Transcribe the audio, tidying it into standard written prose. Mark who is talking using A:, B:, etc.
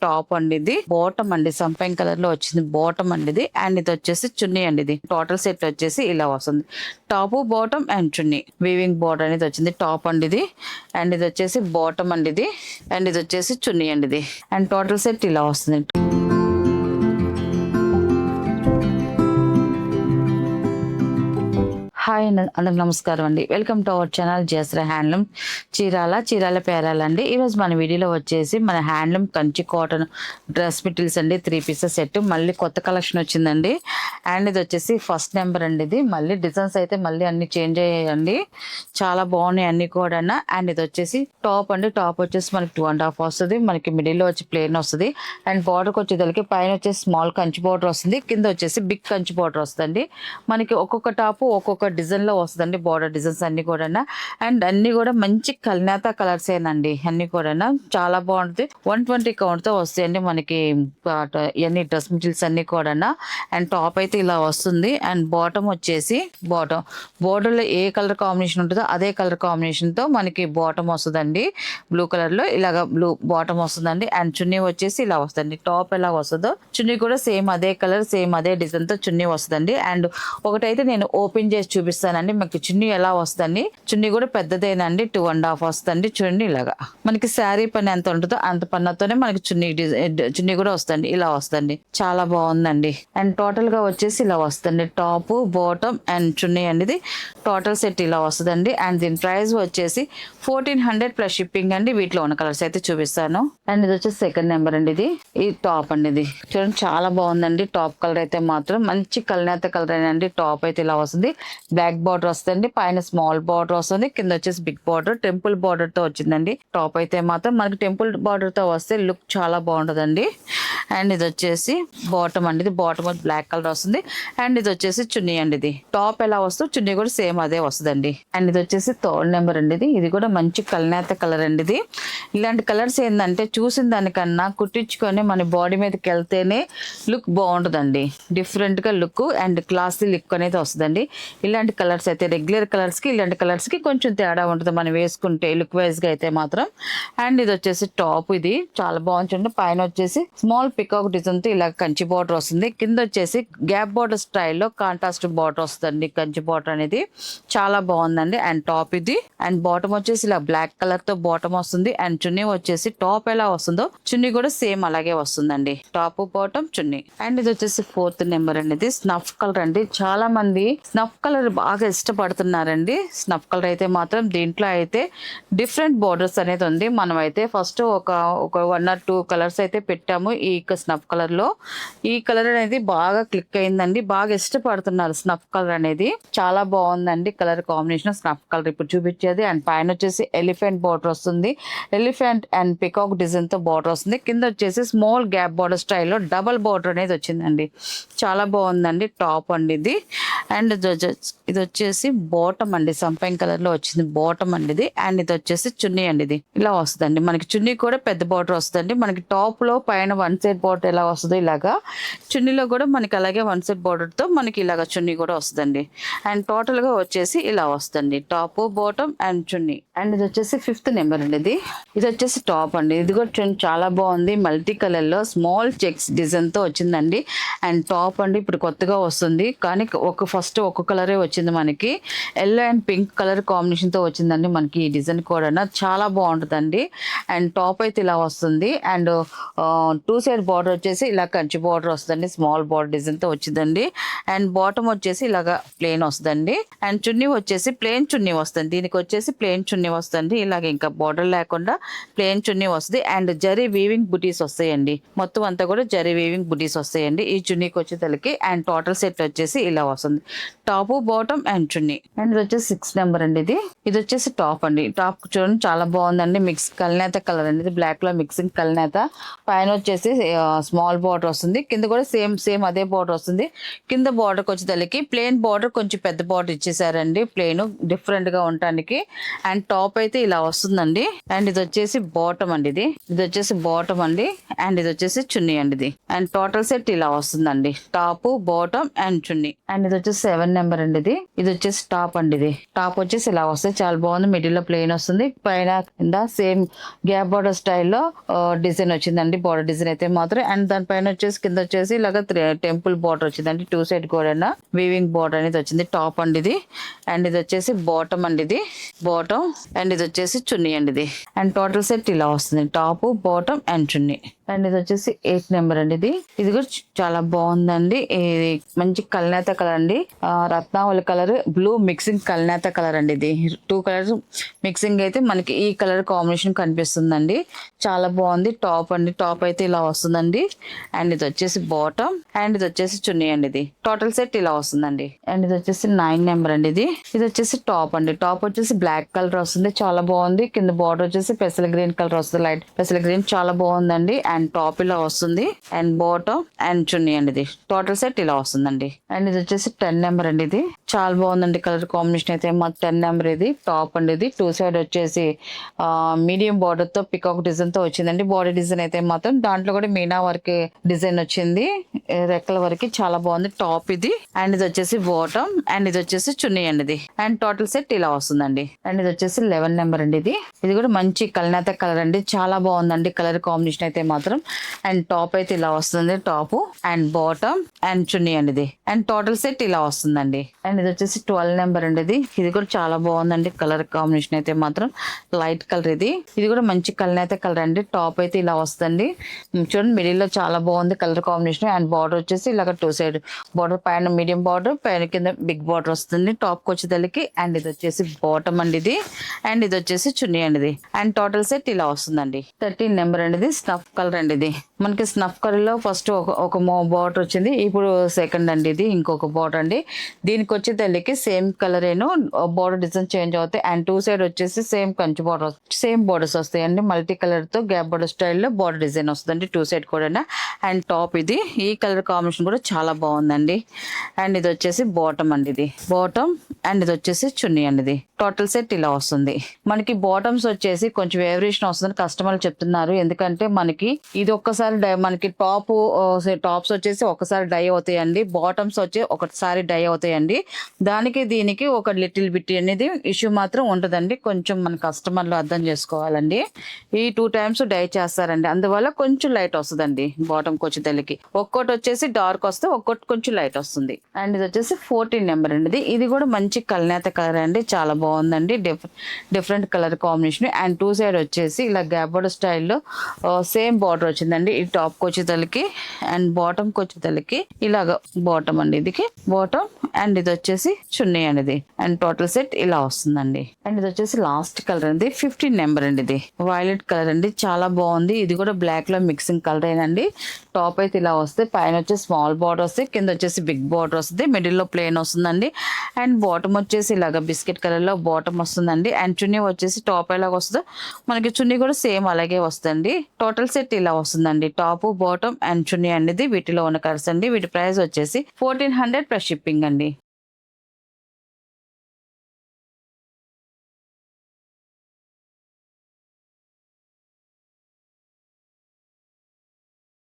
A: Top అండి, ఇది bottom అండి, సంపంగి కలర్ లో వచ్చింది బాటమ్ అండి ఇది. అండ్ ఇది వచ్చేసి చున్నీ అండి, ఇది టోటల్ సెట్ వచ్చేసి ఇలా వస్తుంది. Top bottom and chunni weaving border అనేది వచ్చింది. టాప్ అండి ఇది, అండ్ ఇది వచ్చేసి బాటమ్ అండి ఇది, అండ్ ఇది వచ్చేసి చున్నీ అండి ఇది. అండ్ టోటల్ సెట్ ఇలా వస్తుంది. హాయ్ అందరికి నమస్కారం అండి. Welcome to our channel Jayashree handloom Chirala పేరాలండి. ఈరోజు మన వీడియోలో వచ్చేసి మన handloom Kanchi cotton dress materials అండి, 3 పీసెస్ సెట్ మళ్ళీ కొత్త కలెక్షన్ వచ్చిందండి. అండ్ ఇది వచ్చేసి ఫస్ట్ నెంబర్ అండి, ఇది మళ్ళీ డిజైన్స్ అయితే మళ్ళీ అన్ని చేంజ్ అయ్యాయండి, చాలా బాగున్నాయి అన్ని కూడా. అండ్ ఇది వచ్చేసి టాప్ అండి, టాప్ వచ్చేసి మనకి 2.5 వస్తుంది, మనకి మిడిల్ లో వచ్చి ప్లేన్ వస్తుంది. అండ్ బార్డర్కి వచ్చేదానికి పైన వచ్చేసి స్మాల్ కంచి బార్డర్ వస్తుంది, కింద వచ్చేసి బిగ్ కంచి బార్డర్ వస్తుంది. మనకి ఒక్కొక్క టాప్ ఒక్కొక్క డిజైన్ లో వస్తుందండి, బార్డర్ డిజైన్స్ అన్ని కూడా. అండ్ అన్ని కూడా మంచి కల్నేత కలర్స్ ఏనండి, అన్ని కూడా చాలా బాగుంటుంది. 120 కౌంట్ తో వస్తాయండి మనకి ఇవన్నీ డ్రెస్ మెటీరియల్స్ అన్ని కూడా. అండ్ టాప్ అయితే ఇలా వస్తుంది. అండ్ బాటమ్ వచ్చేసి బోర్డర్ లో ఏ కలర్ కాంబినేషన్ ఉంటుందో అదే కలర్ కాంబినేషన్ తో మనకి బాటమ్ వస్తుందండి, బ్లూ కలర్ లో ఇలాగా బ్లూ బాటమ్ వస్తుందండి. అండ్ చున్నీ వచ్చేసి ఇలా వస్తుంది. టాప్ ఎలా వస్తుందో చున్నీ కూడా సేమ్ అదే కలర్ సేమ్ అదే డిజైన్ తో చున్నీ వస్తుందండి. అండ్ ఒకటైతే నేను ఓపెన్ చేసి చూపిస్తానండి మనకి చున్నీ ఎలా వస్తుంది. చున్నీ కూడా పెద్దదేనండి, 2.5 వస్తుంది. చూడండి ఇలాగా మనకి శారీ పని ఎంత ఉంటుందో అంత పన్నతోనే మనకి చున్నీ కూడా వస్తుంది, ఇలా వస్తుంది. చాలా బాగుందండి. అండ్ టోటల్ గా వచ్చేసి ఇలా వస్తుంది. టాప్ బాటమ్ అండ్ చున్నీ అనేది టోటల్ సెట్ ఇలా వస్తుందండి. అండ్ దీని ప్రైస్ వచ్చేసి 1400 ప్లస్ షిప్పింగ్ అండి. వీటిలో ఉన్న కలర్స్ అయితే చూపిస్తాను. అండ్ ఇది వచ్చేసి సెకండ్ నెంబర్ అండి, ఇది టాప్ అండి, ఇది చూడండి చాలా బాగుందండి. టాప్ కలర్ అయితే మాత్రం మంచి కల్నేత కలర్ అండి. టాప్ అయితే ఇలా వస్తుంది, బ్లాక్ బార్డర్ వస్తుంది, పైన స్మాల్ బార్డర్ వస్తుంది, కింద వచ్చేసి బిగ్ బార్డర్ టెంపుల్ బార్డర్ తో వచ్చిందండి. టాప్ అయితే మాత్రం మనకి టెంపుల్ బార్డర్ తో వస్తే లుక్ చాలా బాగుంటుందండి. అండ్ ఇది వచ్చేసి బాటమ్ అండి, ఇది బాటమ్ బ్లాక్ కలర్ వస్తుంది. అండ్ ఇది వచ్చేసి చున్నీ అండి, ఇది టాప్ ఎలా వస్తుంది చున్నీ కూడా సేమ్ అదే వస్తుందండి. అండ్ ఇది వచ్చేసి థర్డ్ నెంబర్ అండి, ఇది కూడా మంచి కల్నేత కలర్ అండి. ఇది ఇలాంటి కలర్స్ ఏంటంటే చూసిన దానికన్నా కుట్టించుకొని మన బాడీ మీదకి వెళ్తేనే లుక్ బాగుంటుందండి, డిఫరెంట్ గా లుక్ అండ్ క్లాసీ లుక్ అనేది వస్తుందండి. ఇలాంటి కలర్స్ అయితే రెగ్యులర్ కలర్స్ కి ఇలాంటి కలర్స్ కి కొంచెం తేడా ఉంటుంది మనం వేసుకుంటే లుక్ వైజ్ గా అయితే మాత్రం. అండ్ ఇది వచ్చేసి టాప్, ఇది చాలా బాగుంటుంది. పైన వచ్చేసి స్మాల్ పికాక్ డిజైన్ తో ఇలా కంచి బార్డర్ వస్తుంది, కింద వచ్చేసి గ్యాప్ బార్డర్ స్టైల్లో కాంట్రాస్ట్ బార్డర్ వస్తుంది. కంచి బార్డర్ అనేది చాలా బాగుందండి. అండ్ టాప్ ఇది. అండ్ బాటమ్ వచ్చేసి ఇలా బ్లాక్ కలర్ తో బాటమ్ వస్తుంది. అండ్ చున్నీ వచ్చేసి టాప్ ఎలా వస్తుందో చున్నీ కూడా సేమ్ అలాగే వస్తుందండి, టాప్ బాటమ్ చున్నీ. అండ్ ఇది వచ్చేసి ఫోర్త్ నెంబర్ అండి, ఇది స్నఫ్ కలర్ అండి. చాలా మంది స్నఫ్ కలర్ బాగా ఇష్టపడుతున్నారండి. స్నఫ్ కలర్ అయితే మాత్రం దీంట్లో అయితే డిఫరెంట్ బోర్డర్స్ అనేది ఉంది. మనం అయితే ఫస్ట్ ఒక 1 or 2 కలర్స్ అయితే పెట్టాము ఈ స్నఫ్ కలర్ లో. ఈ కలర్ అనేది బాగా క్లిక్ అయిందండి, బాగా ఇష్టపడుతున్నారు స్నఫ్ కలర్ అనేది. చాలా బాగుందండి కలర్ కాంబినేషన్ స్నఫ్ కలర్ ఇప్పుడు చూపించేది. అండ్ పైన వచ్చేసి ఎలిఫెంట్ బార్డర్ వస్తుంది, ఎలిఫెంట్ అండ్ పికాక్ డిజైన్ తో బార్డర్ వస్తుంది. కింద వచ్చేసి స్మాల్ గ్యాప్ బార్డర్ స్టైల్లో డబల్ బార్డర్ అనేది వచ్చిందండి, చాలా బాగుందండి. టాప్ అండి ఇది. అండ్ ఇది వచ్చేసి బాటమ్ అండి, సంపంగి కలర్ లో వచ్చింది బాటమ్ అండి ఇది. అండ్ ఇది వచ్చేసి చున్నీ అండి, ఇది ఇలా వస్తుందండి. మనకి చున్నీ కూడా పెద్ద బార్డర్ వస్తుందండి. మనకి టాప్ లో పైన 1 సైడ్ బార్డర్ ఎలా వస్తుందో ఇలాగా చున్నీలో కూడా మనకి అలాగే 1 సైడ్ బార్డర్ తో మనకి ఇలాగా చున్నీ కూడా వస్తుందండి. అండ్ టోటల్ గా వచ్చేసి ఇలా వస్తుంది, top bottom and chunni. And ఇది వచ్చేసి 5th నెంబర్ అండి, ఇది వచ్చేసి టాప్ అండి. ఇది కూడా చాలా బాగుంది, మల్టీ కలర్ లో స్మాల్ చెక్స్ డిజైన్ తో వచ్చిందండి. అండ్ టాప్ అండి ఇప్పుడు కొత్తగా వస్తుంది, కానీ ఫస్ట్ ఒక కలరే వచ్చింది మనకి. Yellow and pink colour combination తో వచ్చిందండి మనకి ఈ డిజైన్ కూడా, చాలా బాగుంటుందండి. అండ్ టాప్ అయితే ఇలా వస్తుంది. అండ్ 2 సైడ్ బార్డర్ వచ్చేసి ఇలా కంచి బార్డర్ వస్తుందండి, స్మాల్ బార్డర్ డిజైన్ తో వచ్చిందండి. అండ్ బాటమ్ వచ్చేసి ఇలాగా ప్లేన్ వస్తుందండి. అండ్ చున్నీ వచ్చేసి ప్లేన్ చున్నీ వస్తుంది, దీనికి వచ్చేసి ప్లేన్ చున్నీ వస్తుంది. ఇలాగ ఇంకా బార్డర్ లేకుండా ప్లేన్ చున్నీ వస్తుంది. అండ్ జరీ వీవింగ్ బుటీస్ వస్తాయండి, మొత్తం అంతా కూడా జరీ వీవింగ్ బుటీస్ వస్తాయండి ఈ చున్నీకి వచ్చేసరికి. అండ్ టోటల్ సెట్ వచ్చేసి ఇలా వస్తుంది, top bottom and chunni. And ఇది వచ్చేసి 6th నెంబర్ అండి, ఇది వచ్చేసి టాప్ అండి. టాప్ చూడండి చాలా బాగుందండి, మిక్స్ కల్నేత కలర్ అండి, ఇది బ్లాక్ లో మిక్సింగ్ కల్నేత. పైన వచ్చేసి స్మాల్ బార్డర్ వస్తుంది, కింద కూడా సేమ్ అదే బార్డర్ వస్తుంది. కింద బార్డర్కి వచ్చేసరికి ప్లేన్ బార్డర్ కొంచెం పెద్ద బార్డర్ ఇచ్చేసారండి, ప్లేన్ డిఫరెంట్ గా ఉండటానికి. అండ్ టాప్ అయితే ఇలా వస్తుందండి. అండ్ ఇది వచ్చేసి బాటమ్ అండి, ఇది వచ్చేసి బాటమ్ అండి. అండ్ ఇది వచ్చేసి చున్నీ అండి ఇది. అండ్ టోటల్ సెట్ ఇలా వస్తుందండి, top bottom and chunni. And ఇది వచ్చేసి 7 నెంబర్ అండి. ఇది వచ్చేసి టాప్ అండి. ఇది టాప్ వచ్చేసి ఇలా వస్తుంది, చాలా బాగుంది. మిడిల్ లో ప్లెయిన్ వస్తుంది, పైన కింద సేమ్ గ్యాప్ బార్డర్ స్టైల్లో డిజైన్ వచ్చిందండి. బార్డర్ డిజైన్ అయితే మాత్రం, అండ్ దానిపైన వచ్చేసి కింద వచ్చేసి ఇలాగ టెంపుల్ బార్డర్ వచ్చిందండి. 2 సైడ్ కూడా వీవింగ్ బార్డర్ అనేది వచ్చింది. టాప్ అండి ఇది. అండ్ ఇది వచ్చేసి బాటమ్ అండి. ఇది బాటమ్, అండ్ ఇది వచ్చేసి చున్నీ అండి. ఇది అండ్ టోటల్ సెట్ ఇలా వస్తుంది, top bottom and chunni. And ఇది వచ్చేసి 8 నెంబర్ అండి. ఇది కూడా చాలా బాగుందండి. ఇది మంచి కల్నేత కలర్ అండి, రత్నావళి కలర్ బ్లూ మిక్సింగ్ కల్నేత కలర్ అండి. ఇది 2 కలర్స్ మిక్సింగ్ అయితే మనకి ఈ కలర్ కాంబినేషన్ కనిపిస్తుందండి. చాలా బాగుంది. టాప్ అండి, టాప్ అయితే ఇలా వస్తుందండి. అండ్ ఇది వచ్చేసి బాటమ్, అండ్ ఇది వచ్చేసి చున్నీ అండి. ఇది టోటల్ సెట్ ఇలా వస్తుందండి. అండ్ ఇది వచ్చేసి 9 నెంబర్ అండి. ఇది వచ్చేసి టాప్ అండి. టాప్ వచ్చేసి బ్లాక్ కలర్ వస్తుంది, చాలా బాగుంది. కింద బార్డర్ వచ్చేసి పెసల గ్రీన్ కలర్ వస్తుంది, లైట్ పెసల గ్రీన్, చాలా బాగుందండి. అండ్ టాప్ ఇలా వస్తుంది, అండ్ బాటమ్ అండ్ చున్నీ అండి. ఇది టోటల్ సెట్ ఇలా వస్తుందండి. అండ్ ఇది వచ్చేసి 10 నెంబర్ అండి. ఇది చాలా బాగుందండి కలర్ కాంబినేషన్ అయితే మాకు 10 నెంబర్. ఇది టాప్ అండి. ఇది 2 సైడ్ వచ్చేసి మీడియం బార్డర్ తో పికాక్ డిజైన్ తో వచ్చిందండి. బాడీ డిజైన్ అయితే మాత్రం దాంట్లో కూడా మీనా వర్క్ డిజైన్ వచ్చింది, రెక్కల వరకు, చాలా బాగుంది. టాప్ ఇది, అండ్ ఇది వచ్చేసి బాటమ్, అండ్ ఇది వచ్చేసి చున్నీ అండి. ఇది అండ్ టోటల్ సెట్ ఇలా వస్తుందండి. అండ్ ఇది వచ్చేసి 11 నెంబర్ అండి. ఇది కూడా మంచి కల్నేత కలర్ అండి, చాలా బాగుందండి కలర్ కాంబినేషన్ అయితే మాత్రం. అండ్ టాప్ అయితే ఇలా వస్తుంది, టాప్ అండ్ బాటమ్ అండ్ చున్నీ అండి. ఇది అండ్ టోటల్ సెట్ ఇలా వస్తుందండి. అండ్ ఇది వచ్చేసి 12 నెంబర్ అండి. ఇది కూడా చాలా బాగుందండి కలర్ కాంబినేషన్ అయితే మాత్రం, లైట్ కలర్. ఇది కూడా మంచి కల్నేత కలర్ అండి. టాప్ అయితే ఇలా వస్తుంది, చూడండి మిడిల్ లో చాలా బాగుంది కలర్ కాంబినేషన్. అండ్ బార్డర్ వచ్చేసి ఇలాగ 2 సైడ్ బార్డర్, పైన మీడియం బార్డర్, పైన కింద బిగ్ బార్డర్ వస్తుంది టాప్ కి వచ్చేదానికి. అండ్ ఇది వచ్చేసి బాటమ్ అండి. ఇది అండ్ ఇది వచ్చేసి చున్నీ అండి. ఇది అండ్ టోటల్ సెట్ ఇలా వస్తుందండి. 13 నెంబర్ అండి. ఇది స్నఫ్ కలర్ అండి. ఇది మనకి స్నఫ్ కలర్ లో ఫస్ట్ ఒక బార్డర్ వచ్చింది, ఇప్పుడు సెకండ్ అండి. ఇది ఇంకొక బార్డర్ అండి. దీనికి వచ్చేదానికి సేమ్ కలర్ ఏను బార్డర్ డిజైన్ చేంజ్ అవుతాయి. అండ్ 2 సైడ్ వచ్చేసి same Kanchi border, same borders వస్తాయండి. మల్టీ కలర్ తో గ్యాప్ బార్డర్ స్టైల్లో బార్డర్ డిజైన్ వస్తుందండి 2 సైడ్ కూడా. అండ్ టాప్ ఇది, ఈ కలర్ కాంబినేషన్ కూడా చాలా బాగుందండి. అండ్ ఇది వచ్చేసి బాటమ్ అండి. ఇది బాటమ్, అండ్ ఇది వచ్చేసి చున్నీ అండి. ఇది టోటల్ సెట్ ఇలా వస్తుంది. మనకి బాటమ్స్ వచ్చేసి కొంచెం వేరియేషన్ వస్తుంది కస్టమర్లు చెప్తున్నారు, ఎందుకంటే మనకి ఇది ఒక్కసారి మనకి టాప్స్ వచ్చేసి ఒకసారి డై అవుతాయండి, బాటమ్స్ వచ్చి ఒకసారి డై అవుతాయండి. దానికి దీనికి ఒక లిటిల్ బిట్ అనేది ఇష్యూ మాత్రం ఉంటుందండి, కొంచెం మన కస్టమర్లు అర్థం చేసుకోవాలండి. ఈ 2 టైమ్స్ డై చేస్తారండి, అందువల్ల కొంచెం లైట్ వస్తుందండి బాటమ్ వచ్చి తల్లికి. ఒక్కోటి వచ్చేసి డార్క్ వస్తే ఒక్కోటి కొంచెం లైట్ వస్తుంది. అండ్ ఇది వచ్చేసి 14 నెంబర్ అండి. ఇది కూడా మంచి కల్నేత కలర్ అండి, చాలా బాగుందండి. Different colour combination. And 2 side వచ్చేసి ఇలా గ్యాప్ బార్డర్ స్టైల్లో సేమ్ బార్డర్ వచ్చిందండి. ఈ టాప్ వచ్చేతలకి అండ్ బాటమ్ వచ్చేతలకి ఇలాగ బాటమ్ అండి. ఇది బాటమ్, అండ్ ఇది వచ్చేసి చున్నీ అనేది. అండ్ టోటల్ సెట్ ఇలా వస్తుందండి. అండ్ ఇది వచ్చేసి లాస్ట్ కలర్ అండి, 15 నెంబర్ అండి. ఇది వైలెట్ కలర్ అండి, చాలా బాగుంది. ఇది కూడా బ్లాక్ లో మిక్సింగ్ కలర్ అయినండి. టాప్ అయితే ఇలా వస్తే, పైన వచ్చి స్మాల్ బార్డర్ వస్తే, కింద వచ్చేసి బిగ్ బార్డర్ వస్తుంది, మిడిల్ లో ప్లేన్ వస్తుందండి. అండ్ బాటమ్ వచ్చేసి ఇలాగ బిస్కెట్ కలర్ లో బాటమ్ వస్తుందండి. అండ్ చున్నీ వచ్చేసి టాప్ ఎలాగ వస్తుందో మనకి చున్నీ కూడా సేమ్ అలాగే వస్తుంది. టోటల్ సెట్ ఇలా వస్తుందండి, టాప్ బాటమ్ అండ్ చున్నీ అనేది. వీటిలో ఉన్న కలర్స్ అండి. వీటి ప్రైస్ వచ్చేసి 1400 ప్లస్ షిప్పింగ్ అండి.